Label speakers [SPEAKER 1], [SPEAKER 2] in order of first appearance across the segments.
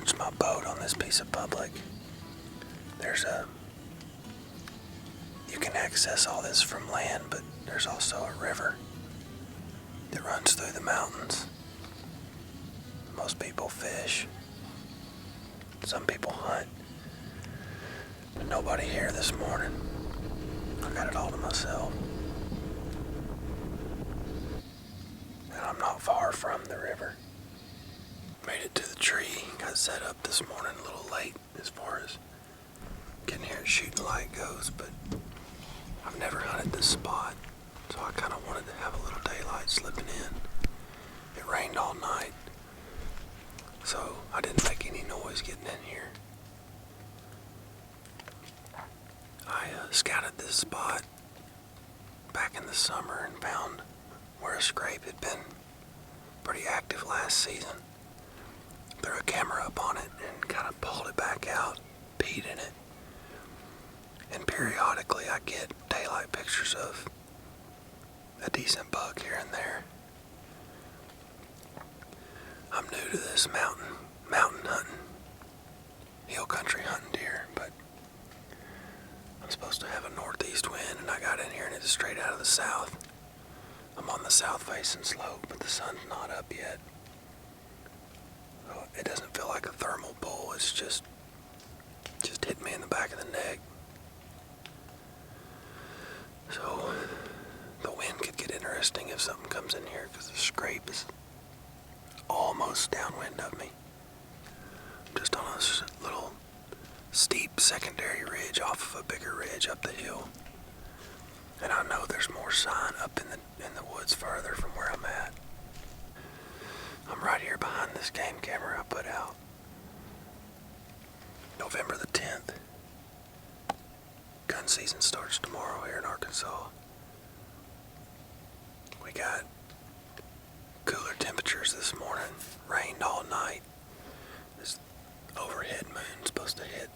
[SPEAKER 1] launch my boat on this piece of public. You can access all this from land, but there's also a river that runs through the mountains. Most people fish. Some people hunt. But nobody here this morning. I got it all to myself. And I'm not far from the river. Made it to the tree. Got set up this morning a little late as far as getting here and shooting light goes, but I've never hunted this spot, so I kind of wanted to have a little daylight slipping in. It rained all night, so I didn't make any noise getting in here. I scouted this spot back in the summer and found where a scrape had been pretty active last season. Threw a camera up on it and kind of pulled it back out, peed in it. And periodically I get daylight pictures of a decent buck here and there. I'm new to this mountain hunting, hill country hunting deer, but I'm supposed to have a northeast wind, and I got in here and it's straight out of the south. I'm on the south facing slope, but the sun's not up yet. So it doesn't feel like a thermal pull, it's just hit me in the back of the neck. So the wind could get interesting if something comes in here, because the scrape is almost downwind of me. I'm just on a little steep secondary ridge off of a bigger ridge up the hill. And I know there's more sign up in the woods farther from where I'm at. I'm right here behind this game camera I put out. November the 10th. Gun season starts tomorrow here in Arkansas. We got cooler temperatures this morning. Rained all night. This overhead moon's supposed to hit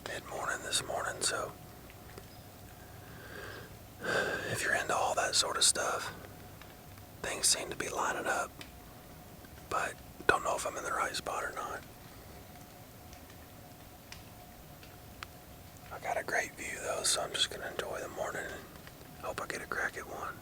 [SPEAKER 1] mid-morning this morning, so if you're into all that sort of stuff, things seem to be lining up, but don't know if I'm in the right spot or not. I got a great view though, so I'm just going to enjoy the morning and hope I get a crack at one.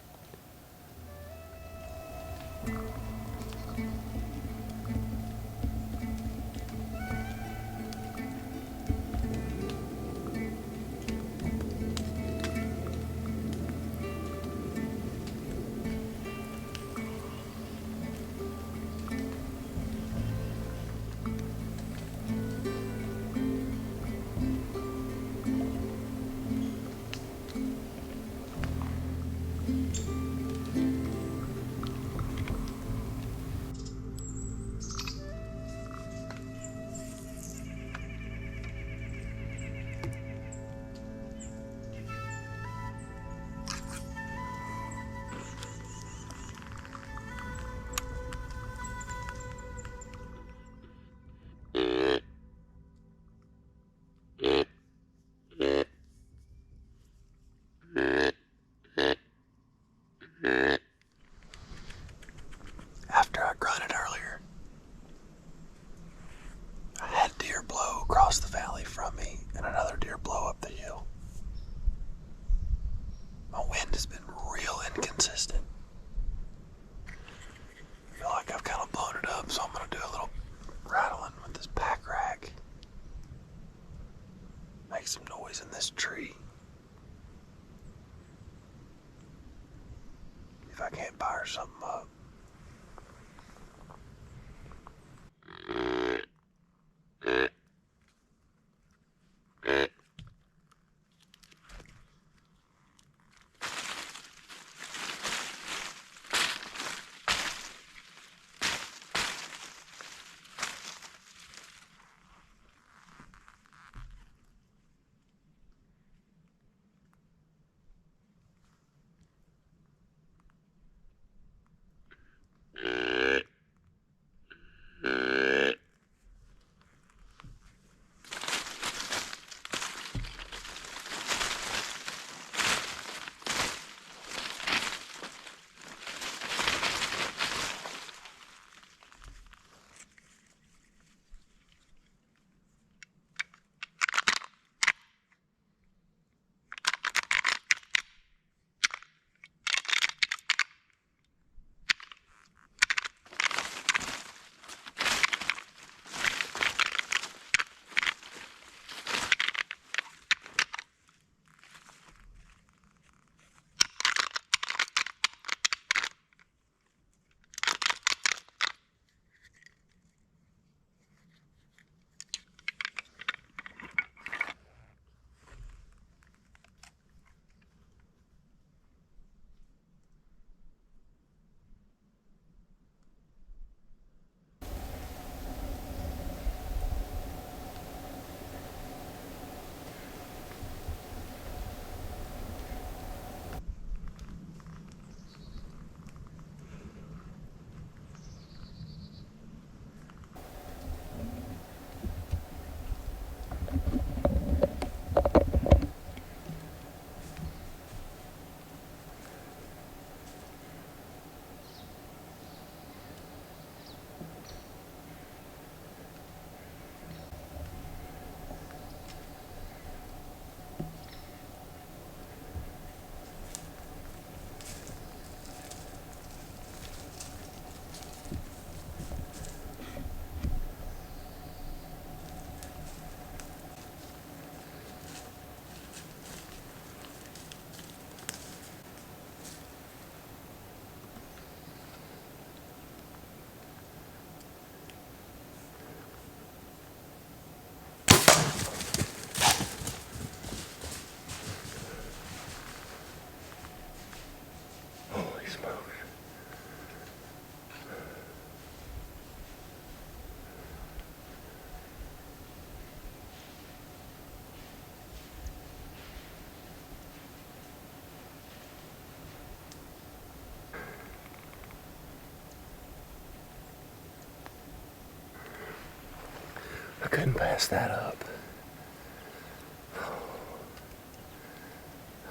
[SPEAKER 1] I couldn't pass that up.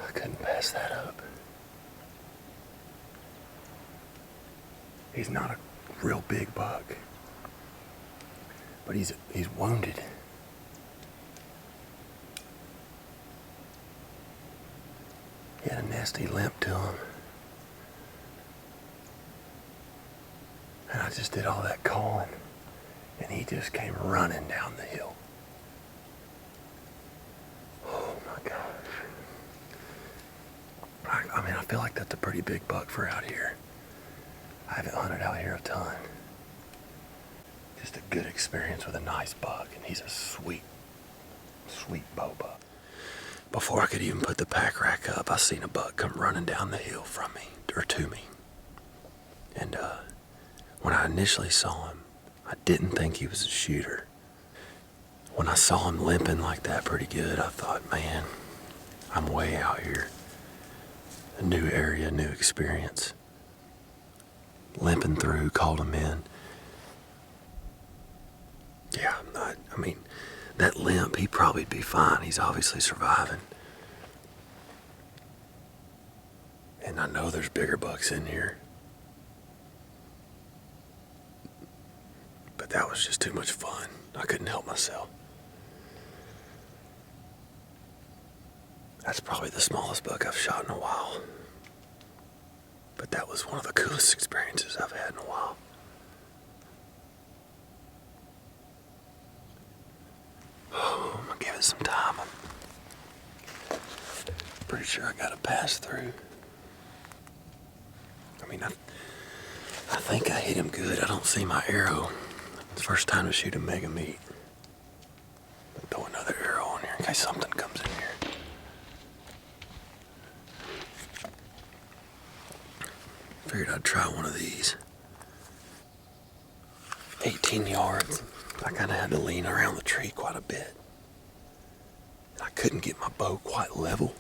[SPEAKER 1] I couldn't pass that up. He's not a real big buck, but he's wounded. He had a nasty limp to him. And I just did all that calling, and he just came running down the hill. Oh my gosh. I mean, I feel like that's a pretty big buck for out here. I haven't hunted out here a ton. Just a good experience with a nice buck, and he's a sweet, sweet bow buck. Before I could even put the pack rack up, I seen a buck come running down the hill from me, or to me. And when I initially saw him, I didn't think he was a shooter. When I saw him limping like that pretty good, I thought, man, I'm way out here. A new area, new experience. Limping through, called him in. Yeah, I mean, that limp, he'd probably be fine. He's obviously surviving. And I know there's bigger bucks in here. But that was just too much fun. I couldn't help myself. That's probably the smallest buck I've shot in a while. But that was one of the coolest experiences I've had in a while. Oh, I'm gonna give it some time. I'm pretty sure I gotta pass through. I mean, I think I hit him good. I don't see my arrow. It's the first time to shoot a mega meat. But throw another arrow on here in case something comes in here. Figured I'd try one of these. 18 yards. I kind of had to lean around the tree quite a bit. I couldn't get my bow quite level.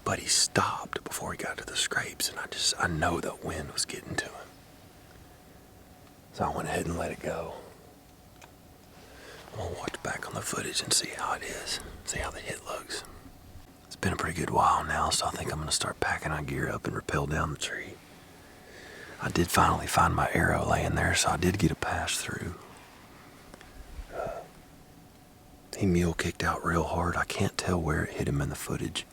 [SPEAKER 1] But he stopped before he got to the scrapes, and I know that wind was getting to him. So I went ahead and let it go. I'm gonna watch back on the footage and see how it is, see how the hit looks. It's been a pretty good while now, so I think I'm gonna start packing my gear up and rappel down the tree. I did finally find my arrow laying there, so I did get a pass through. He mule kicked out real hard. I can't tell where it hit him in the footage.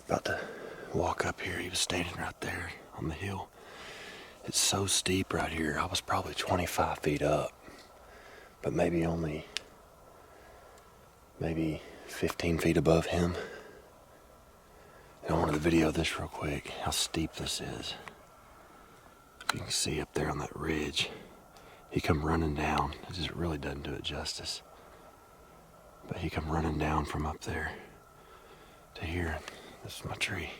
[SPEAKER 1] About to walk up here. He was standing right there on the hill. It's so steep right here. I was probably 25 feet up, but maybe 15 feet above him. And I wanted to video this real quick, how steep this is. If you can see up there on that ridge, he come running down. It just really doesn't do it justice. But he come running down from up there to here. This is my tree.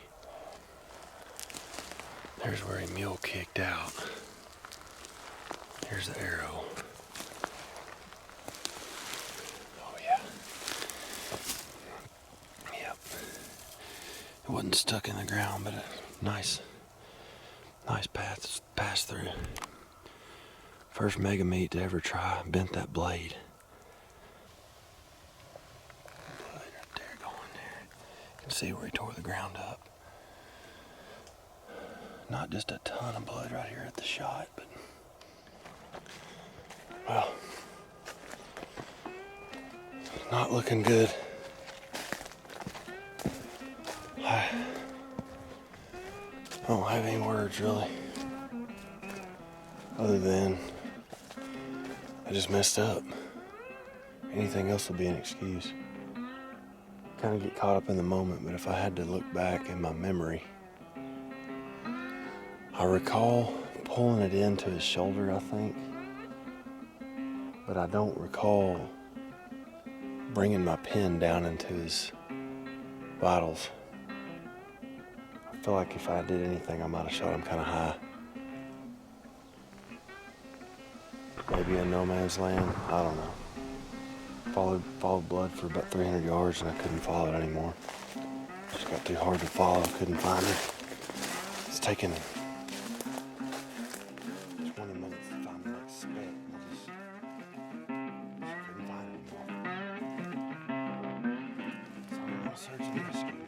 [SPEAKER 1] There's where he mule kicked out. Here's the arrow. Oh yeah. Yep. It wasn't stuck in the ground, but a nice pass through. First mega meat to ever try. Bent that blade. Blood right there going there. You can see where he tore the ground up. Not just a ton of blood right here at the shot, but well, not looking good. don't have any words really, other than I just messed up. Anything else will be an excuse. Kind of get caught up in the moment, but if I had to look back in my memory, I recall pulling it into his shoulder, I think, but I don't recall bringing my pin down into his vitals. I feel like if I did anything, I might have shot him kind of high. Maybe in no man's land, I don't know. Followed blood for about 300 yards and I couldn't follow it anymore. Just got too hard to follow, couldn't find it. It's taken 20 minutes to find the next speck and I just couldn't find it anymore. So I'm searching and rescue.